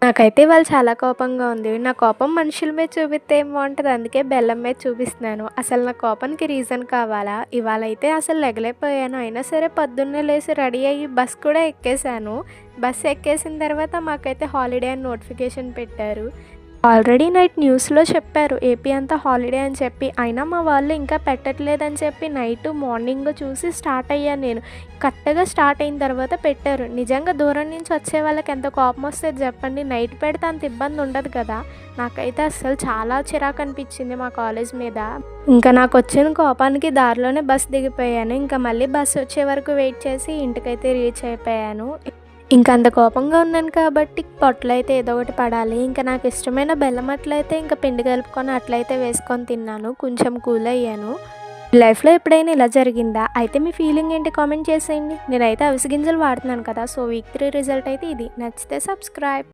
నాకైతే ఇవాళ చాలా కోపంగా ఉంది. నా కోపం మనుషుల మీద చూపిస్తే ఏం బావుంటది. అందుకే బెల్లం మీద చూపిస్తున్నాను. అసలు నా కోపానికి రీజన్ కావాలా? ఇవాళైతే అసలు లెగలేకపోయాను. అయినా సరే పొద్దున్నే లేసి రెడీ అయ్యి బస్ కూడా ఎక్కేసాను. బస్ ఎక్కేసిన తర్వాత మాకైతే హాలిడే అని నోటిఫికేషన్ పెట్టారు. ఆల్రెడీ నైట్ న్యూస్‌లో చెప్పారు ఏపీ అంతా హాలిడే అని చెప్పి. అయినా మా వాళ్ళు ఇంకా పెట్టట్లేదని చెప్పి మార్నింగ్ చూసి స్టార్ట్ అయ్యాను నేను. కరెక్ట్‌గా స్టార్ట్ అయిన తర్వాత పెట్టారు. నిజంగా దూరం నుంచి వచ్చే వాళ్ళకి ఎంత కోపమొస్తది చెప్పండి. నైట్ పెడితే అంత ఇబ్బంది ఉండదు కదా! నాకైతే అస్సలు చాలా చిరాకు అనిపించింది మా కాలేజ్ మీద. ఇంకా నాకొచ్చిన కోపానికి దారిలోనే బస్ దిగిపోయాను. ఇంకా మళ్ళీ బస్ వచ్చే వరకు వెయిట్ చేసి ఇంటికైతే రీచ్ అయిపోయాను. ఇంక అంత కోపంగా ఉన్నాను కాబట్టి పొట్టలో అయితే ఏదో ఒకటి పడాలి. ఇంక నాకు ఇష్టమైన బెల్లం అట్లయితే ఇంక పిండి కలుపుకొని అట్లయితే వేసుకొని తిన్నాను. కొంచెం కూల్ అయ్యాను. లైఫ్‌లో ఎప్పుడైనా ఇలా జరిగిందా? అయితే మీ ఫీలింగ్ ఏంటి కామెంట్ చేసేయండి. నేనైతే అవిసె గింజలు వాడుతున్నాను కదా! సో, వీక్ 3 రిజల్ట్ అయితే ఇది. నచ్చితే సబ్స్క్రైబ్.